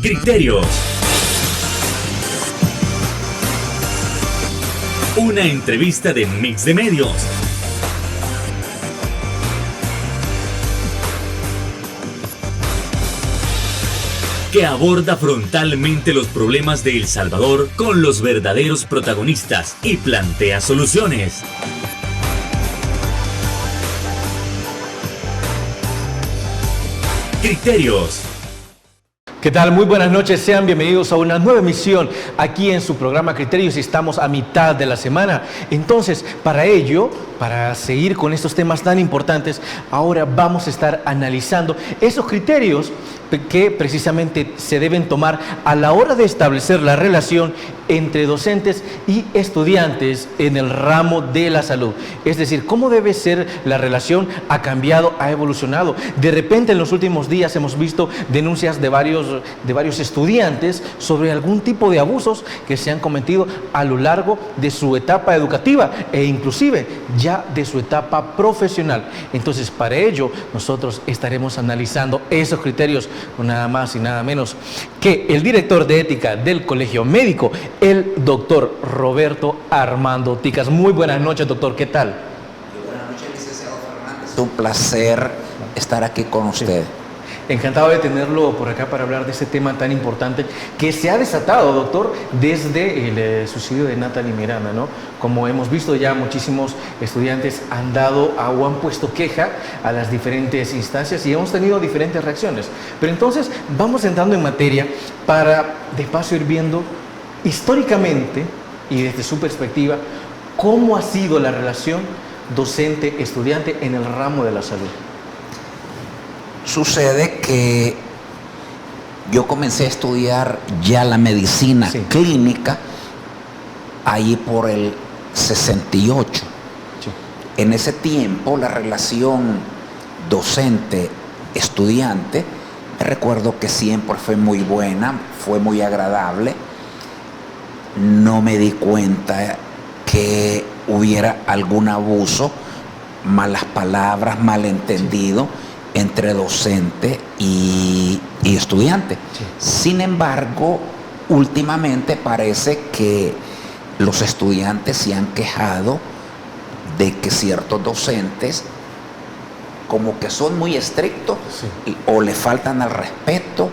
Criterios. Una entrevista de Mix de Medios. Que aborda frontalmente los problemas de El Salvador con los verdaderos protagonistas y plantea soluciones. Criterios. ¿Qué tal? Muy buenas noches, sean bienvenidos a una nueva emisión aquí en su programa Criterios y estamos a mitad de la semana. Entonces, para ello, para seguir con estos temas tan importantes, ahora vamos a estar analizando esos criterios que precisamente se deben tomar a la hora de establecer la relación entre docentes y estudiantes en el ramo de la salud. Es decir, cómo debe ser la relación, ha cambiado, ha evolucionado. De repente en los últimos días hemos visto denuncias de varios estudiantes sobre algún tipo de abusos que se han cometido a lo largo de su etapa educativa e inclusive ya de su etapa profesional. Entonces, para ello nosotros estaremos analizando esos criterios con nada más y nada menos que el director de ética del Colegio Médico, el doctor Roberto Armando Ticas. Muy buenas noches, doctor, ¿qué tal? Buenas noches, licenciado Fernández. Es un placer estar aquí con usted. Encantado de tenerlo por acá para hablar de este tema tan importante que se ha desatado, doctor, desde el suicidio de Natalie Miranda, ¿no? Como hemos visto ya, muchísimos estudiantes han dado o han puesto queja a las diferentes instancias y hemos tenido diferentes reacciones. Pero entonces vamos entrando en materia para de paso ir viendo históricamente y desde su perspectiva cómo ha sido la relación docente-estudiante en el ramo de la salud. Sucede que yo comencé a estudiar ya la medicina clínica ahí por el 68. Sí. En ese tiempo la relación docente-estudiante, recuerdo que siempre fue muy buena, fue muy agradable. No me di cuenta que hubiera algún abuso, malas palabras, malentendido. Sí. Entre docente y estudiante. Sí. Sin embargo, últimamente parece que los estudiantes se han quejado de que ciertos docentes como que son muy estrictos, sí, o le faltan al respeto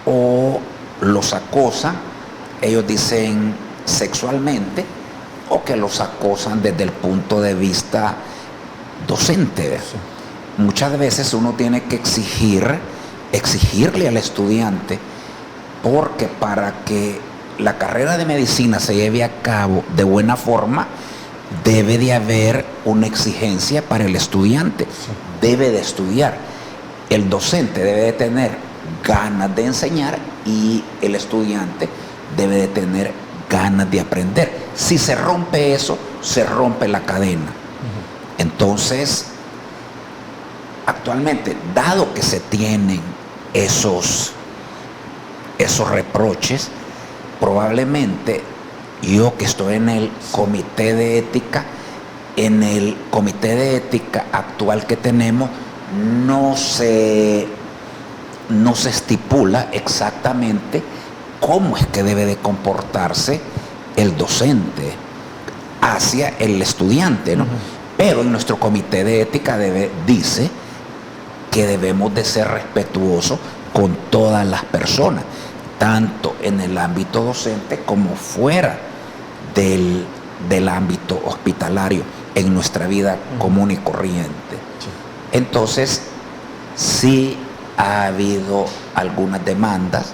o los acosan, ellos dicen sexualmente, o que los acosan desde el punto de vista docente. Sí. Muchas veces uno tiene que exigirle al estudiante, porque para que la carrera de medicina se lleve a cabo de buena forma, debe de haber una exigencia para el estudiante. Sí. Debe de estudiar. El docente debe de tener ganas de enseñar y el estudiante debe de tener ganas de aprender. Si se rompe eso, se rompe la cadena. Uh-huh. Entonces, actualmente, dado que se tienen esos reproches, probablemente yo que estoy en el comité de ética, actual que tenemos, no se estipula exactamente cómo es que debe de comportarse el docente hacia el estudiante, ¿no? Uh-huh. Pero en nuestro comité de ética dice que debemos de ser respetuosos con todas las personas, tanto en el ámbito docente como fuera del ámbito hospitalario, en nuestra vida común y corriente. Sí. Entonces, sí ha habido algunas demandas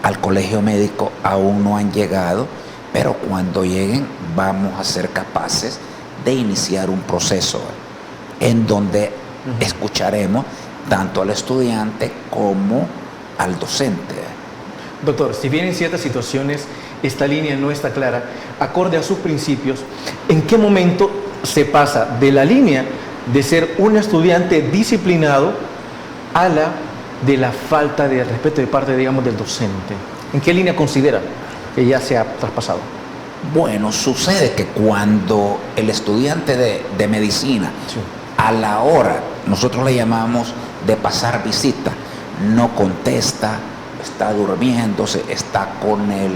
al Colegio Médico, aún no han llegado, pero cuando lleguen vamos a ser capaces de iniciar un proceso en donde escucharemos tanto al estudiante como al docente. Doctor, si bien en ciertas situaciones esta línea no está clara, acorde a sus principios, ¿en qué momento se pasa de la línea de ser un estudiante disciplinado a la de la falta de respeto de parte, digamos, del docente? ¿En qué línea considera que ya se ha traspasado? Bueno, sucede que cuando el estudiante de medicina, sí, a la hora, nosotros le llamamos de pasar visita, no contesta está durmiéndose, está con el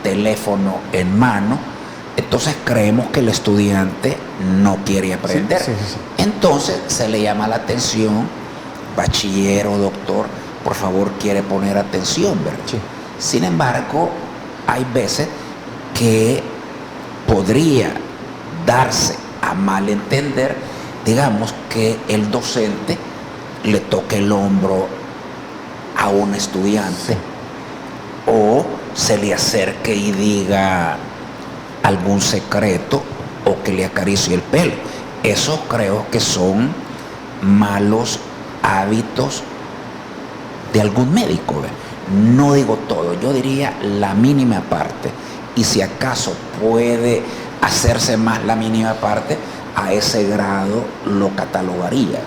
teléfono en mano. Entonces creemos que el estudiante no quiere aprender. Sí. Entonces se le llama la atención, bachiller o doctor, por favor quiere poner atención, ¿verdad? Sí. Sin embargo, hay veces que podría darse a malentender, digamos, que el docente le toque el hombro a un estudiante o se le acerque y diga algún secreto o que le acaricie el pelo. Eso creo que son malos hábitos de algún médico, ¿ve? No digo todo, yo diría la mínima parte, y si acaso puede hacerse más la mínima parte, a ese grado lo catalogaría.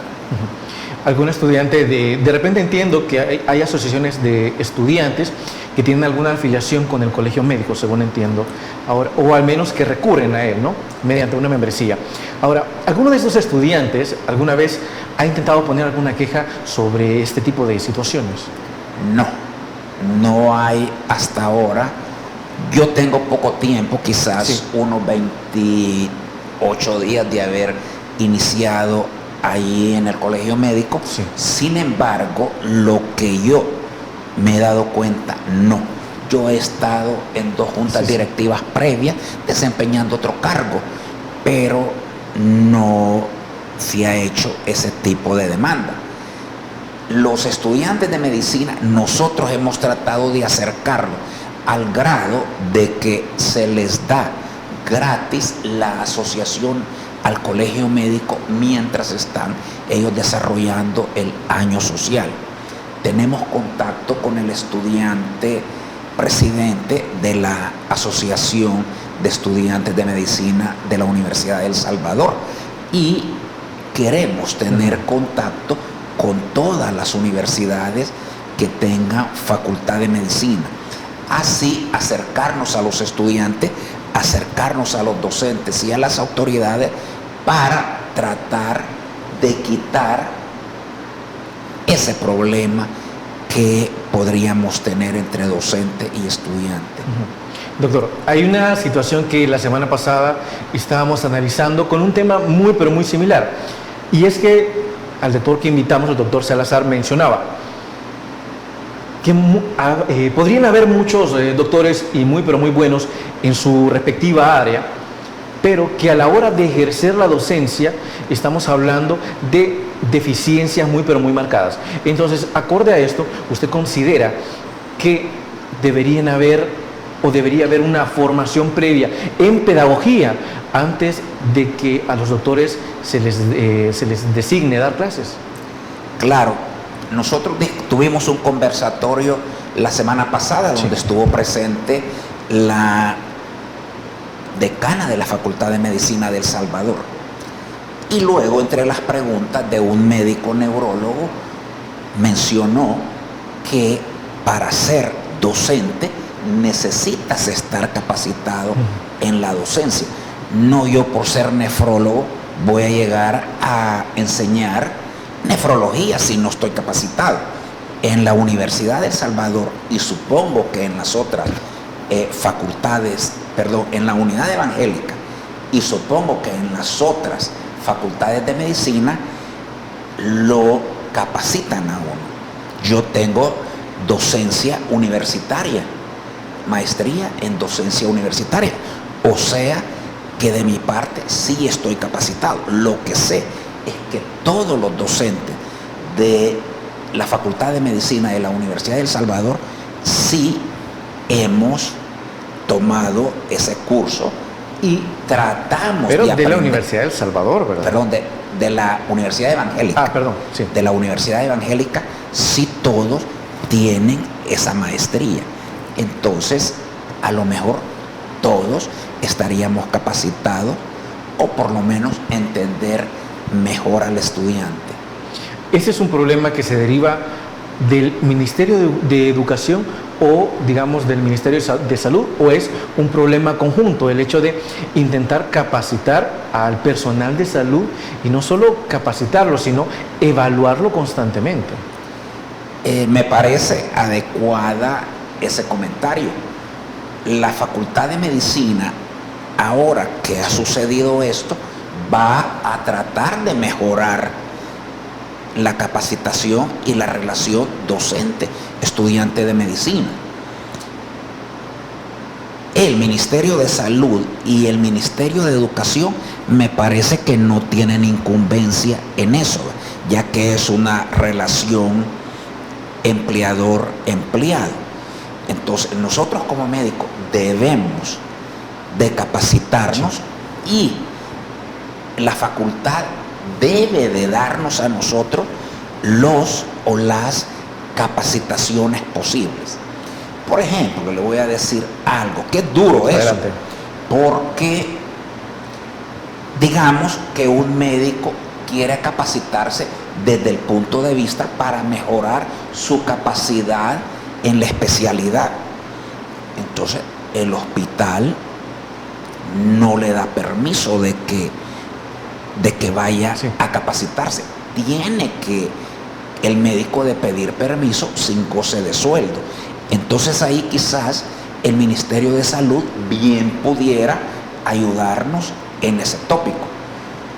Algún estudiante, de repente entiendo que hay asociaciones de estudiantes que tienen alguna afiliación con el colegio médico, según entiendo, ahora, o al menos que recurren a él, ¿no? Mediante una membresía. Ahora, ¿alguno de estos estudiantes alguna vez ha intentado poner alguna queja sobre este tipo de situaciones? No hay hasta ahora. Yo tengo poco tiempo, quizás unos 28 días de haber iniciado ahí en el colegio médico. Sí. Sin embargo, lo que yo me he dado cuenta, no. Yo he estado en 2 juntas directivas previas desempeñando otro cargo, pero no se ha hecho ese tipo de demanda. Los estudiantes de medicina, nosotros hemos tratado de acercarlo al grado de que se les da gratis la asociación al colegio médico mientras están ellos desarrollando el año social. Tenemos contacto con el estudiante presidente de la Asociación de Estudiantes de Medicina de la Universidad de El Salvador y queremos tener contacto con todas las universidades que tengan facultad de medicina. Así acercarnos a los estudiantes, acercarnos a los docentes y a las autoridades para tratar de quitar ese problema que podríamos tener entre docente y estudiante. Doctor, hay una situación que la semana pasada estábamos analizando con un tema muy pero muy similar, y es que al doctor que invitamos, el doctor Salazar, mencionaba que podrían haber muchos doctores y muy pero muy buenos en su respectiva área, pero que a la hora de ejercer la docencia estamos hablando de deficiencias muy pero muy marcadas. Entonces, acorde a esto, ¿usted considera que debería haber una formación previa en pedagogía antes de que a los doctores se les designe dar clases? Claro, nosotros tuvimos un conversatorio la semana pasada donde estuvo presente la decana de la Facultad de Medicina de El Salvador. Y luego, entre las preguntas de un médico neurólogo, mencionó que para ser docente necesitas estar capacitado en la docencia. No yo por ser nefrólogo voy a llegar a enseñar nefrología si no estoy capacitado. En la Universidad de El Salvador, y supongo que en las otras en la unidad evangélica, y supongo que en las otras facultades de medicina, lo capacitan a uno. Yo tengo docencia universitaria, maestría en docencia universitaria, o sea que de mi parte sí estoy capacitado. Lo que sé es que todos los docentes de la Facultad de Medicina de la Universidad de El Salvador sí hemos tomado ese curso y tratamos pero de aprender. La Universidad de El Salvador, ¿verdad? Perdón, de la Universidad Evangélica. Sí. De la Universidad Evangélica, sí todos tienen esa maestría. Entonces, a lo mejor todos estaríamos capacitados, o por lo menos entender mejor al estudiante. Ese es un problema que se deriva del Ministerio de Educación o, digamos, del Ministerio de Salud, o es un problema conjunto, el hecho de intentar capacitar al personal de salud y no solo capacitarlo, sino evaluarlo constantemente. Me parece adecuada ese comentario. La Facultad de Medicina, ahora que ha sucedido esto, va a tratar de mejorar la capacitación y la relación docente-estudiante de medicina. El Ministerio de Salud y el Ministerio de Educación me parece que no tienen incumbencia en eso, ya que es una relación empleador-empleado. Entonces, nosotros como médicos debemos de capacitarnos y la facultad debe de darnos a nosotros los o las capacitaciones posibles. Por ejemplo, le voy a decir algo, que es duro eso. Adelante. Porque digamos que un médico quiere capacitarse desde el punto de vista para mejorar su capacidad en la especialidad. Entonces, el hospital no le da permiso de que vaya a capacitarse. Tiene que el médico de pedir permiso sin goce de sueldo. Entonces ahí quizás el Ministerio de Salud bien pudiera ayudarnos en ese tópico.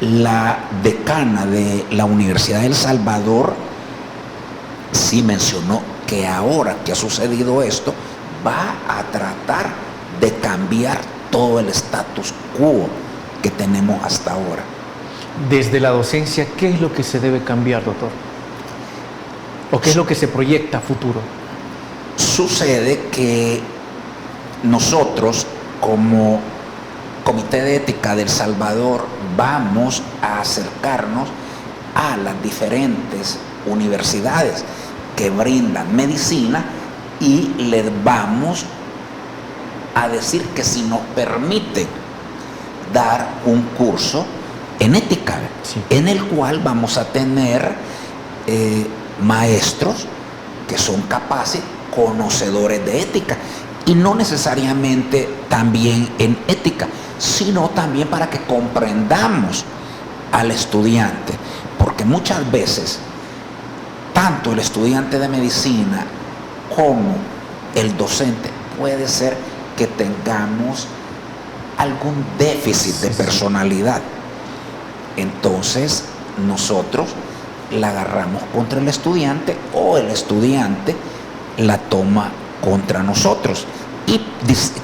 La decana de la Universidad de El Salvador sí mencionó que ahora que ha sucedido esto, va a tratar de cambiar todo el status quo que tenemos hasta ahora. Desde la docencia, ¿qué es lo que se debe cambiar, doctor? ¿O qué es lo que se proyecta a futuro? Sucede que nosotros, como Comité de Ética de El Salvador, vamos a acercarnos a las diferentes universidades que brindan medicina y les vamos a decir que si nos permiten dar un curso en ética, en el cual vamos a tener maestros que son capaces, conocedores de ética, y no necesariamente también en ética, sino también para que comprendamos al estudiante, porque muchas veces tanto el estudiante de medicina como el docente puede ser que tengamos algún déficit de personalidad. Entonces nosotros la agarramos contra el estudiante o el estudiante la toma contra nosotros, y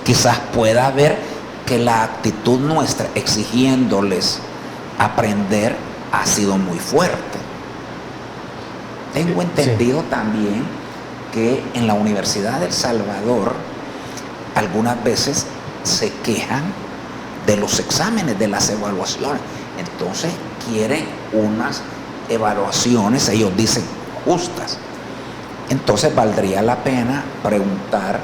quizás pueda haber que la actitud nuestra exigiéndoles aprender ha sido muy fuerte. Tengo entendido también que en la Universidad de El Salvador algunas veces se quejan de los exámenes, de las evaluaciones. Entonces quieren unas evaluaciones, ellos dicen, justas. Entonces valdría la pena preguntar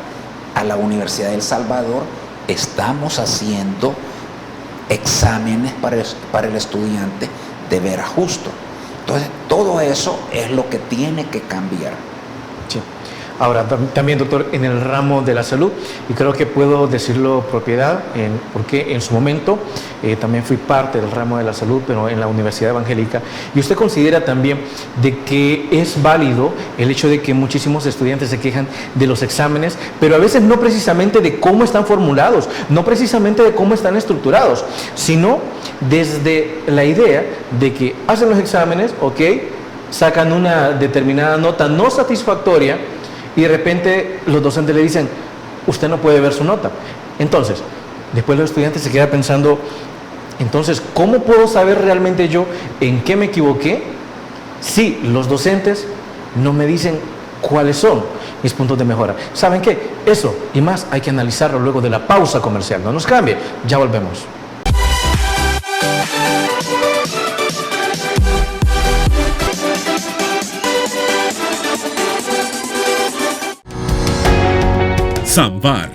a la Universidad de El Salvador, ¿estamos haciendo exámenes para el estudiante de veras justo? Entonces, todo eso es lo que tiene que cambiar. Sí. Ahora, también, doctor, en el ramo de la salud, y creo que puedo decirlo propiedad, porque en su momento también fui parte del ramo de la salud, pero en la Universidad Evangélica, y usted considera también de que es válido el hecho de que muchísimos estudiantes se quejan de los exámenes, pero a veces no precisamente de cómo están formulados, no precisamente de cómo están estructurados, sino desde la idea de que hacen los exámenes, ok, sacan una determinada nota no satisfactoria, y de repente los docentes le dicen, usted no puede ver su nota. Entonces, después los estudiantes se quedan pensando, entonces, ¿cómo puedo saber realmente yo en qué me equivoqué si los docentes no me dicen cuáles son mis puntos de mejora? ¿Saben qué? Eso y más hay que analizarlo luego de la pausa comercial. No nos cambie, ya volvemos. Samvar,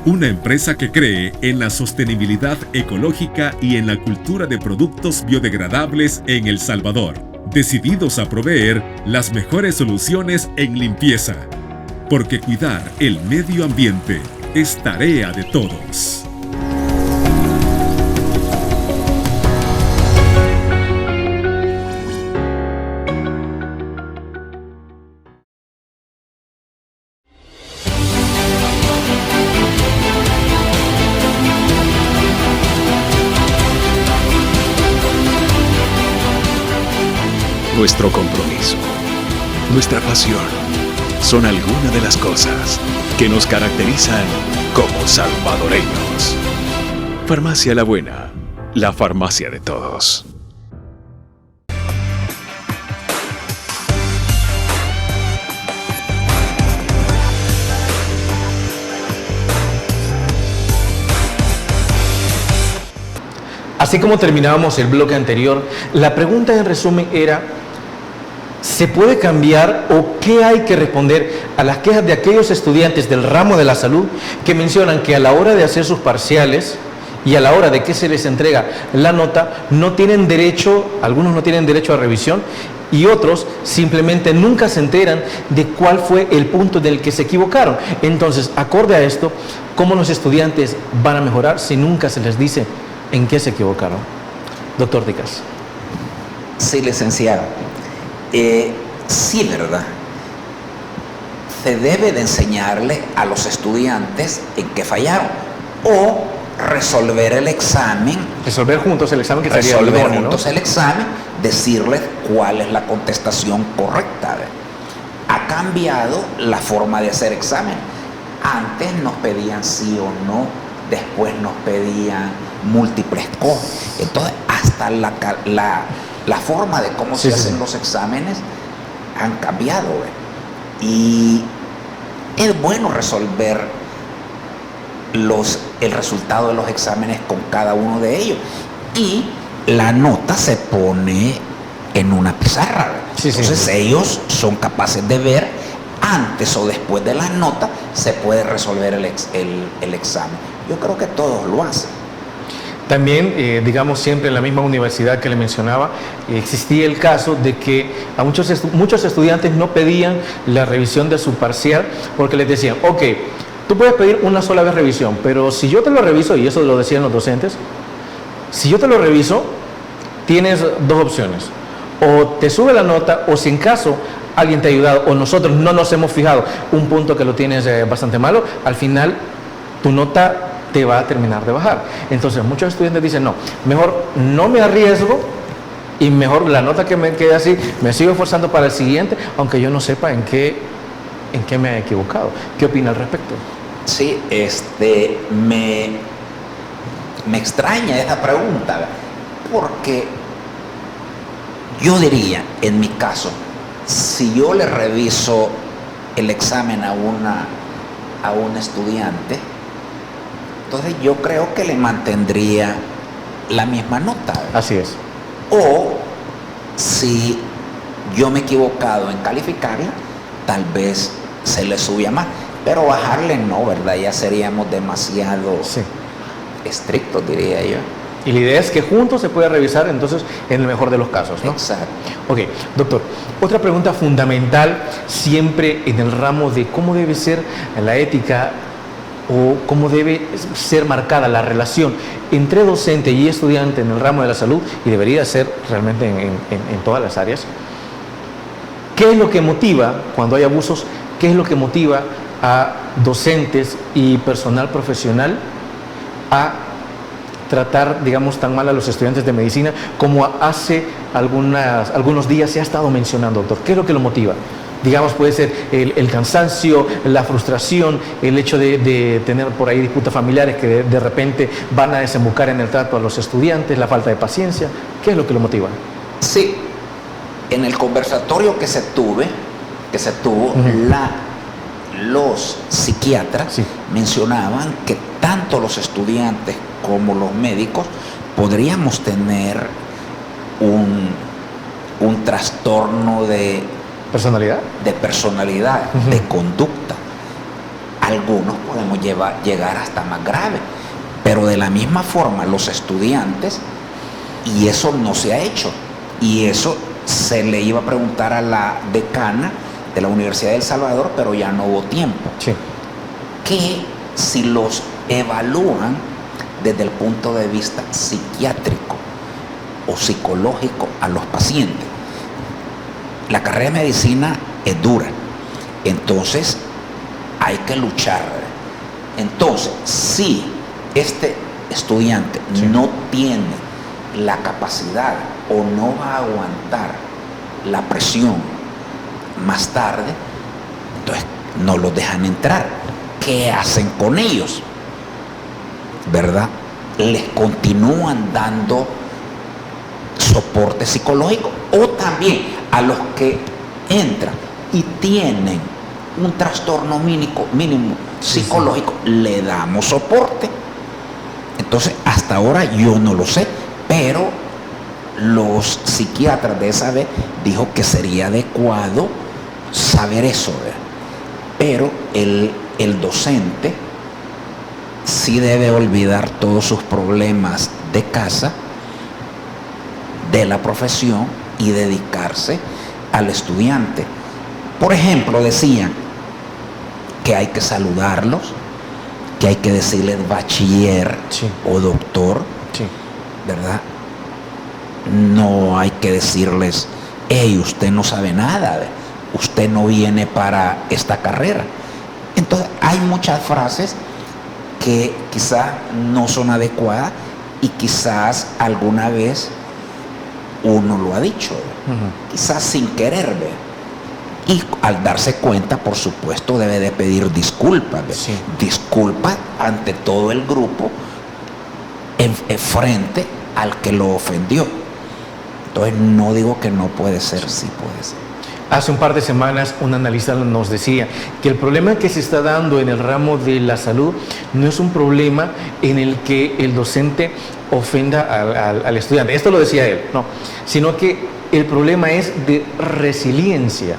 una empresa que cree en la sostenibilidad ecológica y en la cultura de productos biodegradables en El Salvador, decididos a proveer las mejores soluciones en limpieza, porque cuidar el medio ambiente es tarea de todos. Nuestro compromiso, nuestra pasión, son algunas de las cosas que nos caracterizan como salvadoreños. Farmacia La Buena, la farmacia de todos. Así como terminábamos el bloque anterior, la pregunta en resumen era: ¿se puede cambiar o qué hay que responder a las quejas de aquellos estudiantes del ramo de la salud que mencionan que a la hora de hacer sus parciales y a la hora de que se les entrega la nota, no tienen derecho, algunos no tienen derecho a revisión y otros simplemente nunca se enteran de cuál fue el punto del que se equivocaron? Entonces, acorde a esto, ¿cómo los estudiantes van a mejorar si nunca se les dice en qué se equivocaron? Doctor Dicas. Sí, licenciado. Sí, ¿verdad? Se debe de enseñarle a los estudiantes en qué fallaron o resolver el examen. Resolver juntos el examen, que sería resolver idóneo, juntos, ¿no?, el examen, decirles cuál es la contestación correcta. Ha cambiado la forma de hacer examen. Antes nos pedían sí o no, después nos pedían múltiples cosas. Entonces, hasta la forma de cómo se hacen los exámenes han cambiado. Y es bueno resolver el resultado de los exámenes con cada uno de ellos. Y la nota se pone en una pizarra. Entonces ellos son capaces de ver antes o después de la nota, se puede resolver el examen. Yo creo que todos lo hacen. También, digamos, siempre en la misma universidad que le mencionaba, existía el caso de que a muchos estudiantes no pedían la revisión de su parcial porque les decían: ok, tú puedes pedir una sola vez revisión, pero si yo te lo reviso, y eso lo decían los docentes, si yo te lo reviso, tienes dos opciones: o te sube la nota, o si en caso alguien te ha ayudado o nosotros no nos hemos fijado un punto que lo tienes bastante malo, al final tu nota te va a terminar de bajar. Entonces muchos estudiantes dicen: no, mejor no me arriesgo y mejor la nota que me quede así, me sigo esforzando para el siguiente, aunque yo no sepa en qué me he equivocado. ¿Qué opina al respecto? Sí, me extraña esa pregunta, porque yo diría, en mi caso, si yo le reviso el examen a un estudiante, entonces yo creo que le mantendría la misma nota. Así es. O si yo me he equivocado en calificarla, tal vez se le subía más, pero bajarle no, ¿verdad? Ya seríamos demasiado estrictos, diría yo. Y la idea es que juntos se pueda revisar, entonces, en el mejor de los casos, ¿no? Exacto. Ok, doctor, otra pregunta fundamental siempre en el ramo de cómo debe ser la ética o cómo debe ser marcada la relación entre docente y estudiante en el ramo de la salud, y debería ser realmente en todas las áreas. ¿Qué es lo que motiva cuando hay abusos? ¿Qué es lo que motiva a docentes y personal profesional a tratar, digamos, tan mal a los estudiantes de medicina como hace algunos días se ha estado mencionando, doctor? ¿Qué es lo que lo motiva? Digamos, puede ser el cansancio, la frustración, el hecho de tener por ahí disputas familiares que de repente van a desembocar en el trato a los estudiantes, la falta de paciencia. ¿Qué es lo que lo motiva? Sí, en el conversatorio que se tuvo, los psiquiatras mencionaban que tanto los estudiantes como los médicos podríamos tener un trastorno de personalidad, de conducta. Algunos podemos llegar hasta más grave, pero de la misma forma los estudiantes, y eso no se ha hecho, y eso se le iba a preguntar a la decana de la Universidad de El Salvador, pero ya no hubo tiempo. Que si los evalúan desde el punto de vista psiquiátrico o psicológico a los pacientes. La carrera de medicina es dura, entonces hay que luchar. Entonces, si este estudiante no tiene la capacidad o no va a aguantar la presión más tarde, entonces no los dejan entrar. ¿Qué hacen con ellos? ¿Verdad? Les continúan dando soporte psicológico, o también a los que entran y tienen un trastorno mínimo psicológico, le damos soporte. Entonces, hasta ahora yo no lo sé, pero los psiquiatras de esa vez dijo que sería adecuado saber eso, ¿verdad? Pero el docente sí debe olvidar todos sus problemas de casa, de la profesión, y dedicarse al estudiante. Por ejemplo, decían que hay que saludarlos, que hay que decirles bachiller o doctor, ¿verdad? No hay que decirles, hey, usted no sabe nada, usted no viene para esta carrera. Entonces hay muchas frases que quizás no son adecuadas y quizás alguna vez uno lo ha dicho, quizás sin querer, ¿ve? Y al darse cuenta, por supuesto, debe de pedir disculpas, disculpas ante todo el grupo en frente al que lo ofendió. Entonces no digo que no puede ser, sí puede ser. Hace un par de semanas un analista nos decía que el problema que se está dando en el ramo de la salud no es un problema en el que el docente ofenda al estudiante. Esto lo decía él, no, sino que el problema es de resiliencia.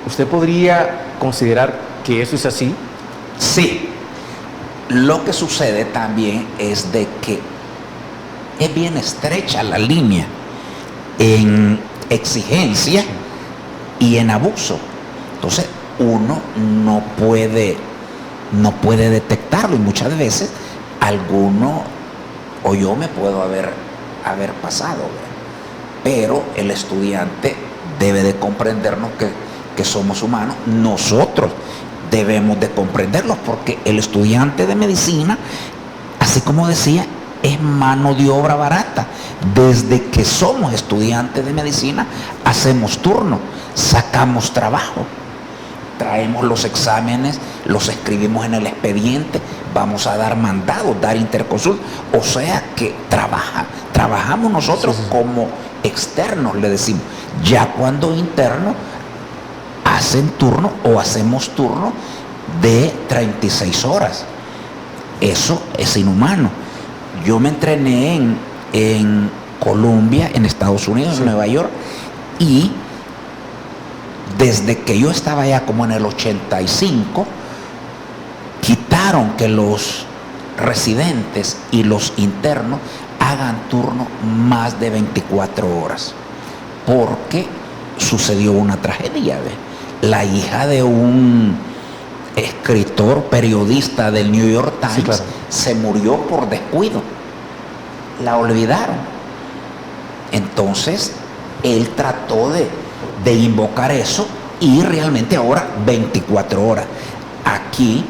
¿Usted podría considerar que eso es así? Sí. Lo que sucede también es de que es bien estrecha la línea en exigencia y en abuso. Entonces uno no puede detectarlo, y muchas veces alguno o yo me puedo haber pasado, ¿verdad? Pero el estudiante debe de comprendernos que somos humanos. Nosotros debemos de comprenderlos, porque el estudiante de medicina, así como decía, es mano de obra barata. Desde que somos estudiantes de medicina hacemos turno, sacamos trabajo, traemos los exámenes, los escribimos en el expediente, vamos a dar mandados, dar interconsulta, o sea que trabajamos nosotros como externos, le decimos. Ya cuando internos hacen turno o hacemos turno de 36 horas. Eso es inhumano. Yo me entrené en Colombia, en Estados Unidos, en Nueva York, y desde que yo estaba allá como en el 85, quitaron que los residentes y los internos hagan turno más de 24 horas, porque sucedió una tragedia. La hija de un escritor, periodista del New York Times, se murió por descuido. La olvidaron. Entonces él trató de invocar eso, y realmente ahora 24 horas. Aquí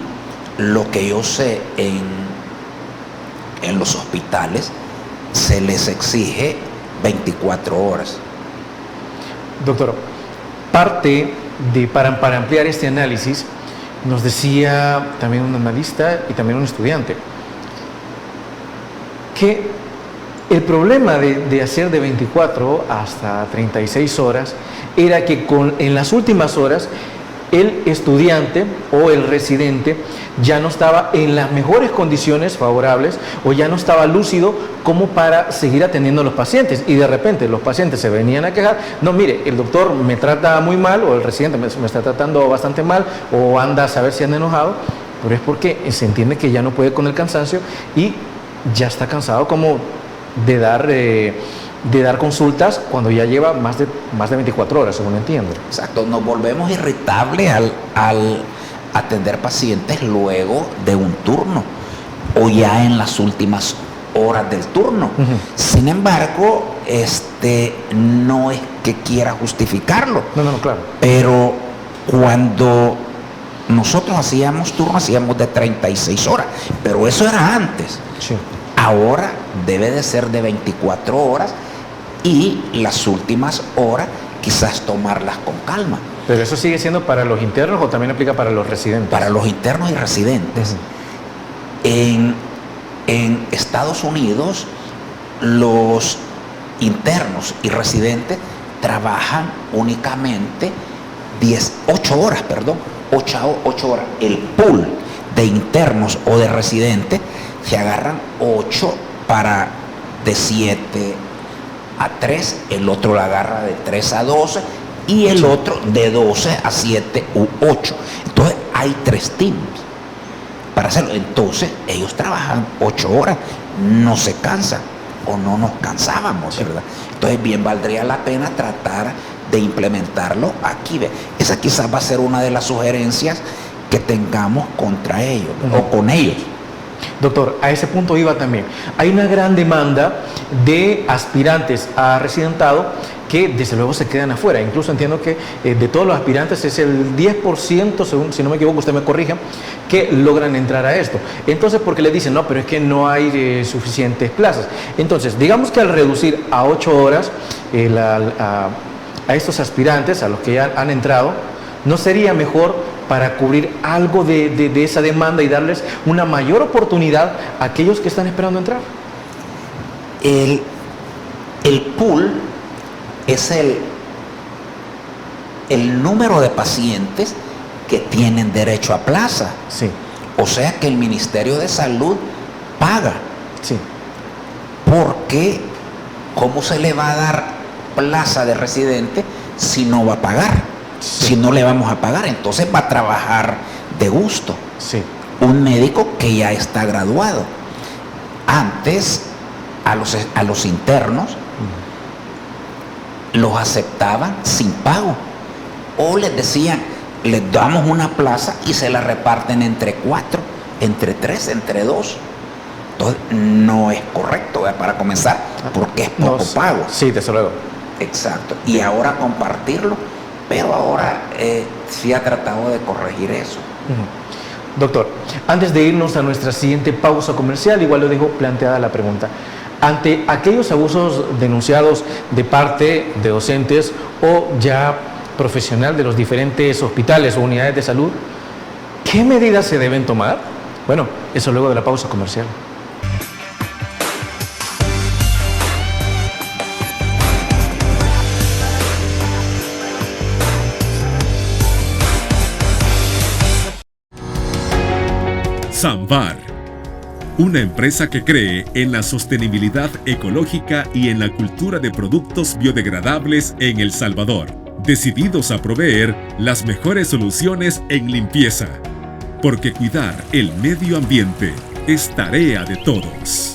lo que yo sé, en los hospitales se les exige 24 horas. Doctor, para ampliar este análisis, nos decía también un analista y también un estudiante que el problema de hacer de 24 hasta 36 horas era que en las últimas horas el estudiante o el residente ya no estaba en las mejores condiciones favorables, o ya no estaba lúcido como para seguir atendiendo a los pacientes, y de repente los pacientes se venían a quejar: no, mire, el doctor me trata muy mal, o el residente me está tratando bastante mal, o anda a saber si anda enojado, pero es porque se entiende que ya no puede con el cansancio y ya está cansado como de dar consultas cuando ya lleva más de 24 horas, según entiendo. Exacto, nos volvemos irritables al atender pacientes luego de un turno o ya en las últimas horas del turno. Sin embargo, no es que quiera justificarlo. No, claro. Pero cuando nosotros hacíamos turno, hacíamos de 36 horas, pero eso era antes. Sí. Ahora debe de ser de 24 horas, y las últimas horas quizás tomarlas con calma. Pero eso sigue siendo para los internos o también aplica para los residentes. Para los internos y residentes. En Estados Unidos, los internos y residentes trabajan únicamente 8 horas. El pool de internos o de residentes se agarran 8 de 7 a 3, el otro la agarra de 3 a 12 y el otro de 12 a 7 u 8. Entonces hay 3 teams para hacerlo. Entonces ellos trabajan 8 horas, no se cansan o no nos cansábamos, ¿verdad? Entonces bien valdría la pena tratar de implementarlo aquí. Esa quizás va a ser una de las sugerencias que tengamos contra ellos o con ellos. Doctor, a ese punto iba también. Hay una gran demanda de aspirantes a residentado que desde luego se quedan afuera. Incluso entiendo que de todos los aspirantes es el 10%, según, si no me equivoco, usted me corrija, que logran entrar a esto. Entonces, porque le dicen, no, pero es que no hay suficientes plazas. Entonces, digamos que al reducir a 8 horas a estos aspirantes, a los que ya han entrado, ¿no sería mejor para cubrir algo de esa demanda y darles una mayor oportunidad a aquellos que están esperando entrar? El pool es el número de pacientes que tienen derecho a plaza. Sí. O sea que el Ministerio de Salud paga. Sí. Porque ¿cómo se le va a dar plaza de residente si no va a pagar? Sí. Si no le vamos a pagar, entonces va a trabajar de gusto. Sí. Un médico que ya está graduado. Antes a los internos los aceptaban sin pago o les decían, les damos una plaza y se la reparten entre 4, entre 3, entre 2. Entonces no es correcto, ¿verdad? Para comenzar, porque es poco pago. Sí, desde luego. Exacto. Y ahora compartirlo, pero ahora sí ha tratado de corregir eso. Doctor, antes de irnos a nuestra siguiente pausa comercial, igual lo dejo planteada la pregunta. Ante aquellos abusos denunciados de parte de docentes o ya profesional de los diferentes hospitales o unidades de salud, ¿qué medidas se deben tomar? Bueno, eso luego de la pausa comercial. Samvar, una empresa que cree en la sostenibilidad ecológica y en la cultura de productos biodegradables en El Salvador, decididos a proveer las mejores soluciones en limpieza, porque cuidar el medio ambiente es tarea de todos.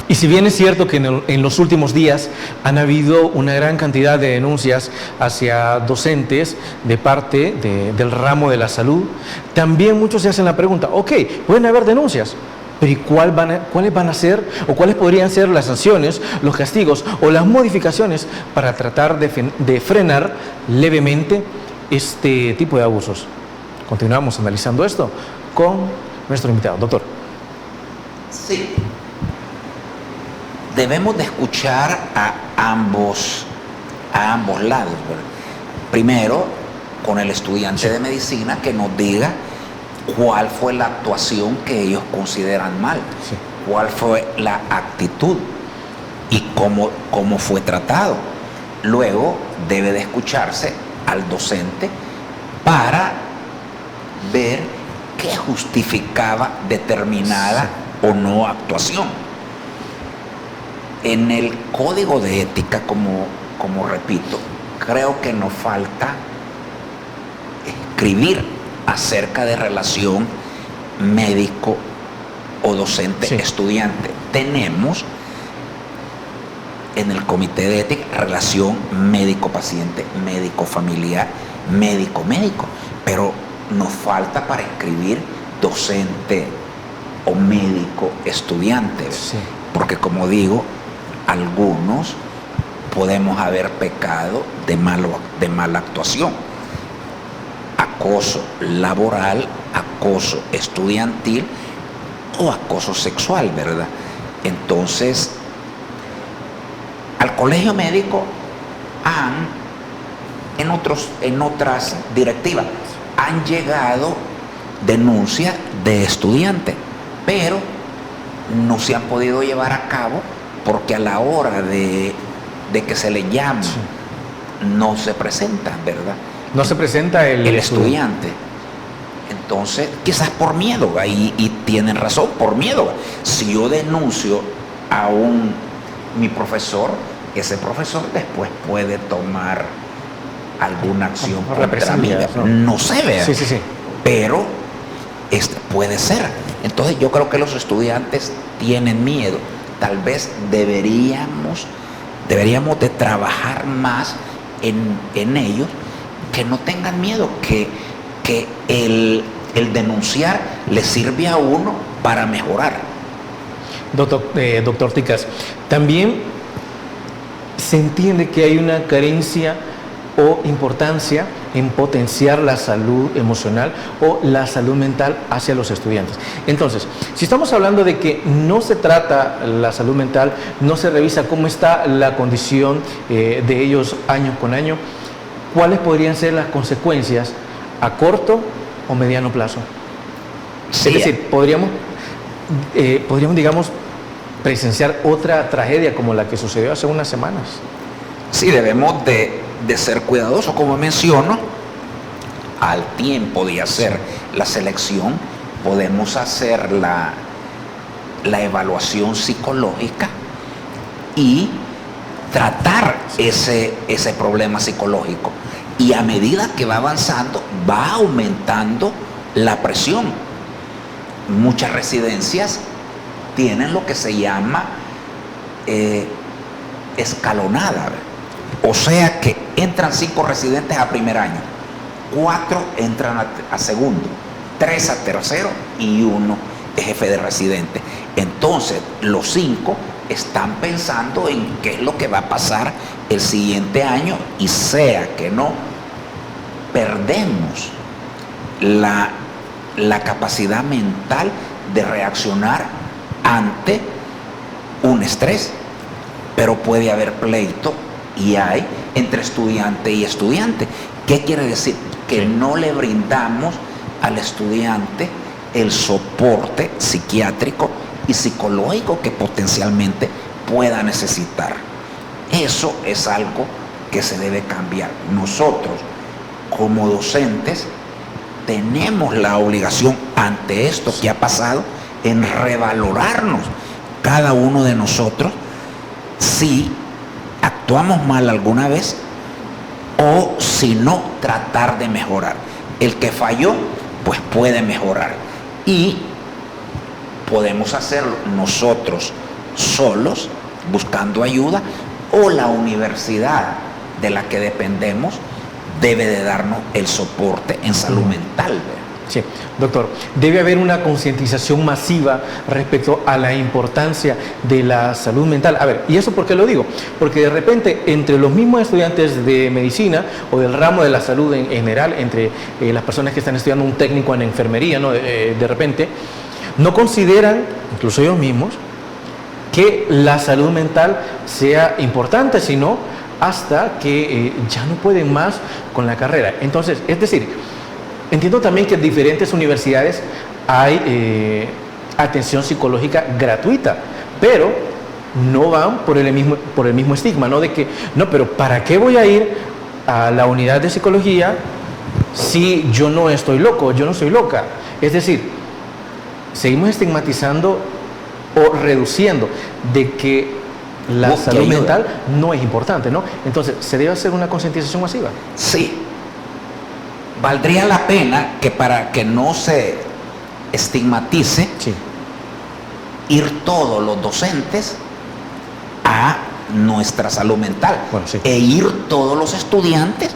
Y si bien es cierto que en los últimos días han habido una gran cantidad de denuncias hacia docentes de parte del ramo de la salud, también muchos se hacen la pregunta, ok, pueden haber denuncias, pero ¿y cuáles van a ser o cuáles podrían ser las sanciones, los castigos o las modificaciones para tratar de frenar levemente este tipo de abusos? Continuamos analizando esto con nuestro invitado, doctor. Sí. Debemos de escuchar a ambos lados, ¿verdad? Primero, con el estudiante de medicina que nos diga cuál fue la actuación que ellos consideran mal, sí, cuál fue la actitud y cómo fue tratado. Luego debe de escucharse al docente para ver qué justificaba determinada o no actuación. En el código de ética, como repito, creo que nos falta escribir acerca de relación médico o docente-estudiante. Tenemos en el comité de ética relación médico-paciente, médico-familiar, médico-médico, pero nos falta para escribir docente o médico estudiante. Sí. Porque como digo, algunos podemos haber pecado de mala actuación. Acoso laboral, acoso estudiantil o acoso sexual, ¿verdad? Entonces, al colegio médico en otras directivas han llegado denuncias de estudiantes, pero no se han podido llevar a cabo porque a la hora de que se le llama, no se presenta, ¿verdad? No se presenta el estudiante. Entonces, quizás por miedo, y tienen razón, por miedo. Si yo denuncio a mi profesor, ese profesor después puede tomar alguna acción contra mí. No se ve, sí, sí, sí. Pero puede ser. Entonces yo creo que los estudiantes tienen miedo. Tal vez deberíamos de trabajar más en ellos, que no tengan miedo, que el denunciar le sirve a uno para mejorar. Doctor Ticaz, también se entiende que hay una carencia o importancia en potenciar la salud emocional o la salud mental hacia los estudiantes. Entonces, si estamos hablando de que no se trata la salud mental, no se revisa cómo está la condición de ellos año con año, ¿cuáles podrían ser las consecuencias a corto o mediano plazo? Sí. Es decir, podríamos, digamos, presenciar otra tragedia como la que sucedió hace unas semanas. Sí, debemos de ser cuidadosos, como menciono. Al tiempo de hacer la selección, podemos hacer la evaluación psicológica y tratar ese problema psicológico. Y a medida que va avanzando, va aumentando la presión. Muchas residencias tienen lo que se llama escalonada. O sea que entran 5 residentes a primer año, 4 entran a segundo, 3 a tercero y 1 es jefe de residente. Entonces los 5 están pensando en qué es lo que va a pasar el siguiente año, y sea que no, perdemos la capacidad mental de reaccionar ante un estrés. Pero puede haber pleito, y hay, entre estudiante y estudiante. ¿Qué quiere decir? Que no le brindamos al estudiante el soporte psiquiátrico y psicológico que potencialmente pueda necesitar. Eso es algo que se debe cambiar. Nosotros, como docentes, tenemos la obligación ante esto que ha pasado en revalorarnos cada uno de nosotros si actuamos mal alguna vez, o si no, tratar de mejorar. El que falló, pues puede mejorar, y podemos hacerlo nosotros solos, buscando ayuda, o la universidad de la que dependemos debe de darnos el soporte en salud mental. Sí, doctor, debe haber una concientización masiva respecto a la importancia de la salud mental. A ver, ¿y eso por qué lo digo? Porque de repente entre los mismos estudiantes de medicina o del ramo de la salud en general, entre las personas que están estudiando un técnico en enfermería, ¿no? De repente, no consideran, incluso ellos mismos, que la salud mental sea importante, sino hasta que ya no pueden más con la carrera. Entonces, es decir, entiendo también que en diferentes universidades hay atención psicológica gratuita, pero no van por el mismo estigma, ¿no? De que, no, pero ¿para qué voy a ir a la unidad de psicología si yo no estoy loco, yo no soy loca? Es decir, seguimos estigmatizando o reduciendo de que la salud mental no es importante, ¿no? Entonces, ¿se debe hacer una concientización masiva? Sí. Valdría la pena que, para que no se estigmatice, sí, ir todos los docentes a nuestra salud mental, bueno, sí, e ir todos los estudiantes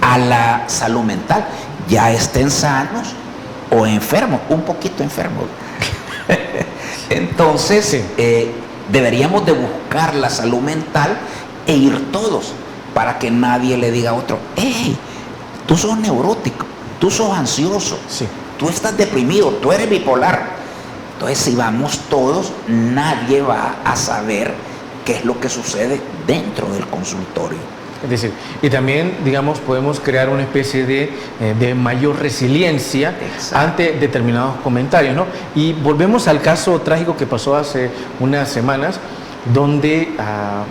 a la salud mental, ya estén sanos o enfermos, un poquito enfermos. Entonces, Sí. deberíamos de buscar la salud mental e ir todos para que nadie le diga a otro, hey, tú sos neurótico, tú sos ansioso, Sí. tú estás deprimido, tú eres bipolar. Entonces, si vamos todos, nadie va a saber qué es lo que sucede dentro del consultorio. Es decir, y también, digamos, podemos crear una especie de mayor resiliencia Exacto. ante determinados comentarios, ¿no? Y volvemos al caso trágico que pasó hace unas semanas, donde a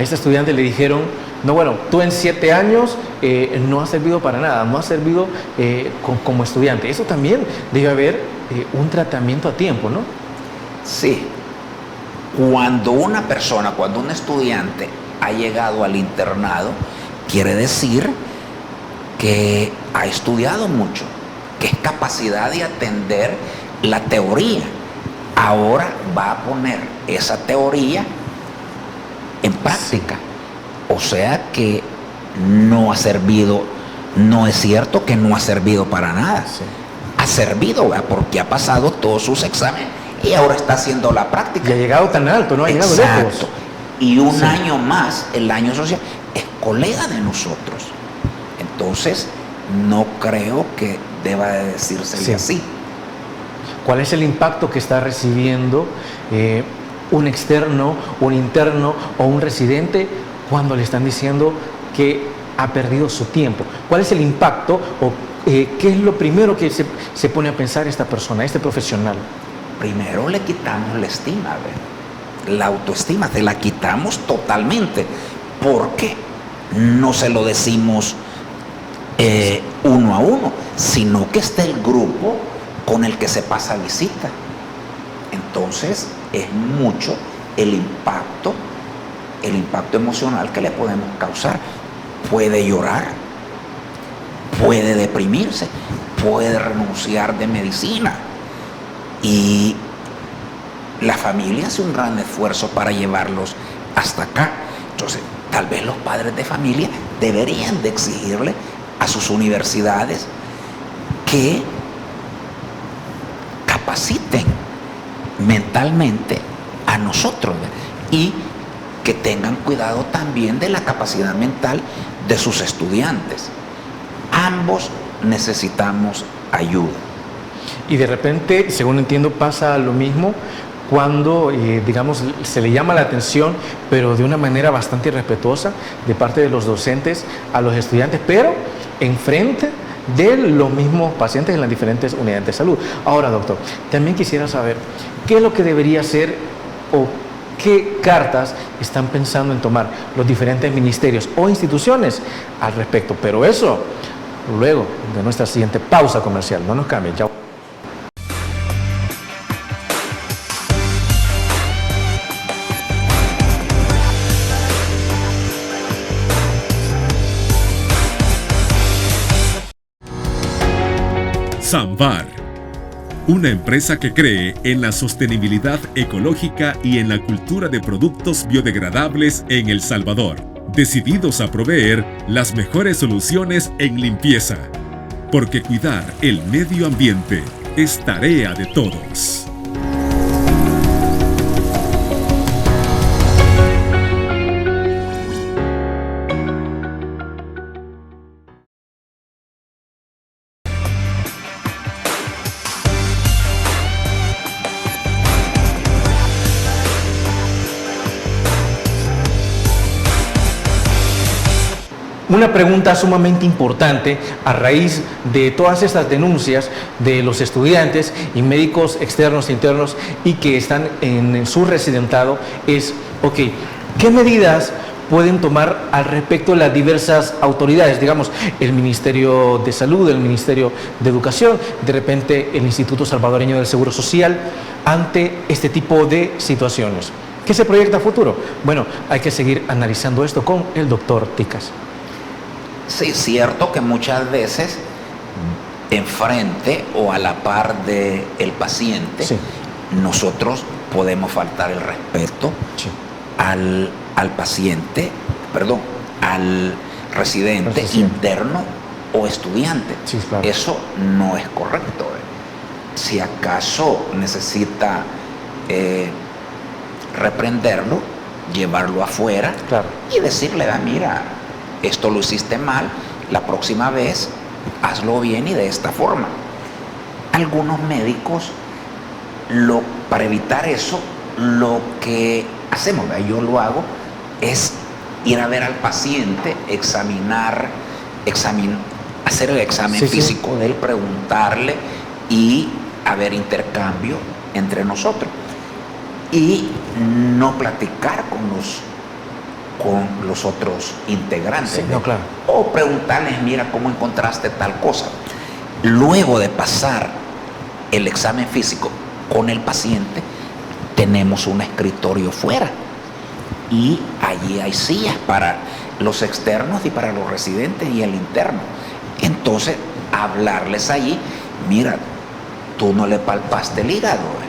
esta estudiante le dijeron, no, bueno, tú en 7 años no has servido para nada, no has servido como estudiante. Eso también debe haber un tratamiento a tiempo, ¿no? Sí, cuando una persona, cuando un estudiante ha llegado al internado, quiere decir que ha estudiado mucho, que es capacidad de atender la teoría. Ahora va a poner esa teoría en práctica. O sea que no ha servido, no es cierto que no ha servido para nada. Sí. Ha servido, ¿verdad? Porque ha pasado todos sus exámenes y ahora está haciendo la práctica. Y ha llegado tan alto, ¿no? Ha llegado lejos. Exacto. Y un Sí. año más, el año social, es colega de nosotros. Entonces, no creo que deba de decírsele Sí. así. ¿Cuál es el impacto que está recibiendo un externo, un interno o un residente cuando le están diciendo que ha perdido su tiempo? ¿Cuál es el impacto o qué es lo primero que se pone a pensar esta persona, este profesional? Primero le quitamos la estima, ¿ve? La autoestima, te la quitamos totalmente, porque no se lo decimos uno a uno, sino que está el grupo con el que se pasa visita. Entonces es mucho el impacto emocional que le podemos causar. Puede llorar, puede deprimirse, puede renunciar de medicina, y la familia hace un gran esfuerzo para llevarlos hasta acá. Entonces, tal vez los padres de familia deberían de exigirle a sus universidades que capaciten mentalmente a nosotros, ¿verdad? Y que tengan cuidado también de la capacidad mental de sus estudiantes. Ambos necesitamos ayuda. Y de repente, según entiendo, pasa lo mismo cuando, digamos, se le llama la atención, pero de una manera bastante irrespetuosa de parte de los docentes a los estudiantes, pero enfrente de los mismos pacientes en las diferentes unidades de salud. Ahora, doctor, también quisiera saber qué es lo que debería hacer o qué cartas están pensando en tomar los diferentes ministerios o instituciones al respecto. Pero eso, luego de nuestra siguiente pausa comercial. No nos cambien, chao. Samvar, una empresa que cree en la sostenibilidad ecológica y en la cultura de productos biodegradables en El Salvador, decididos a proveer las mejores soluciones en limpieza, porque cuidar el medio ambiente es tarea de todos. Una pregunta sumamente importante a raíz de todas estas denuncias de los estudiantes y médicos externos e internos y que están en su residentado es, ok, ¿qué medidas pueden tomar al respecto las diversas autoridades? Digamos, el Ministerio de Salud, el Ministerio de Educación, de repente el Instituto Salvadoreño del Seguro Social, ante este tipo de situaciones. ¿Qué se proyecta a futuro? Bueno, hay que seguir analizando esto con el doctor Ticas. Sí, es cierto que muchas veces enfrente o a la par del paciente, Sí. nosotros podemos faltar el respeto Sí. al paciente, perdón, al residente Sí. interno o estudiante. Sí, claro. Eso no es correcto. si acaso necesita reprenderlo, llevarlo afuera, claro, y decirle, mira, esto lo hiciste mal, la próxima vez hazlo bien y de esta forma. Algunos médicos, para evitar eso, lo que hacemos, yo lo hago, es ir a ver al paciente, hacer el examen físico de él, preguntarle y haber intercambio entre nosotros. Y no platicar con los otros integrantes. Sí, no, claro. O preguntarles, mira, ¿cómo encontraste tal cosa? Luego de pasar el examen físico con el paciente, tenemos un escritorio fuera. Y allí hay sillas para los externos y para los residentes y el interno. Entonces, hablarles allí, mira, tú no le palpaste el hígado,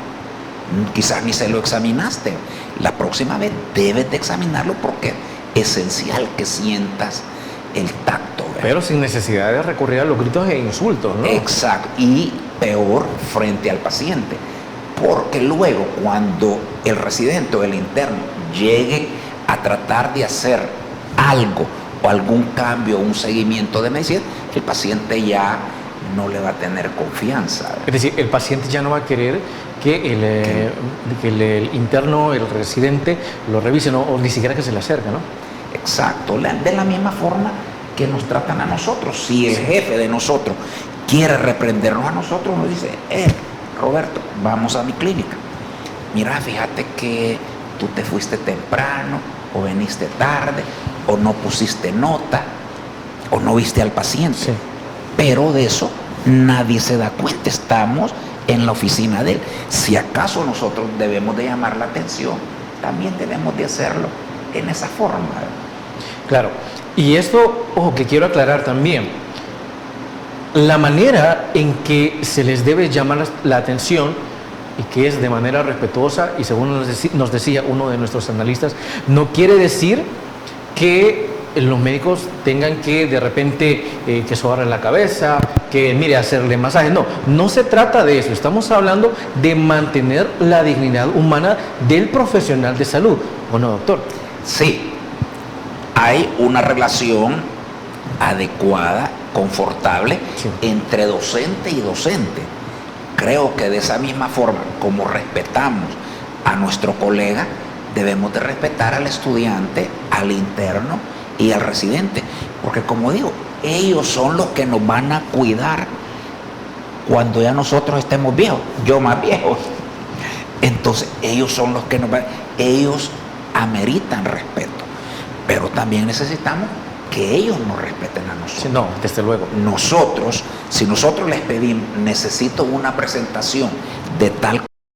quizás ni se lo examinaste. La próxima vez debes de examinarlo porque es esencial que sientas el tacto. Pero sin necesidad de recurrir a los gritos e insultos, ¿no? Exacto. Y peor, frente al paciente. Porque luego, cuando el residente o el interno llegue a tratar de hacer algo o algún cambio, un seguimiento de medicina, el paciente ya no le va a tener confianza. Es decir, el paciente ya no va a querer que el interno, el residente, lo revise, ¿no? O ni siquiera que se le acerque, ¿no? Exacto, de la misma forma que nos tratan a nosotros. Si el jefe de nosotros quiere reprendernos a nosotros, nos dice, Roberto, vamos a mi clínica. Mira, fíjate que tú te fuiste temprano, o veniste tarde, o no pusiste nota, o no viste al paciente. Sí. Pero de eso nadie se da cuenta, estamos en la oficina de él. Si acaso nosotros debemos de llamar la atención, también debemos de hacerlo en esa forma. Claro, y esto, ojo, que quiero aclarar también, la manera en que se les debe llamar la atención, y que es de manera respetuosa, y según nos decía uno de nuestros analistas, no quiere decir que los médicos tengan que de repente que sobarle la cabeza, que mire, hacerle masajes. No se trata de eso. Estamos hablando de mantener la dignidad humana del profesional de salud, ¿o no, doctor? Sí, hay una relación adecuada, confortable, sí, entre docente y docente. Creo que de esa misma forma, como respetamos a nuestro colega, debemos de respetar al estudiante, al interno y al residente, porque como digo, ellos son los que nos van a cuidar cuando ya nosotros estemos viejos, yo más viejo. Entonces ellos son los que ellos ameritan respeto, pero también necesitamos que ellos nos respeten a nosotros. Sí, no, desde luego. Nosotros, si nosotros les pedimos, necesito una presentación de tal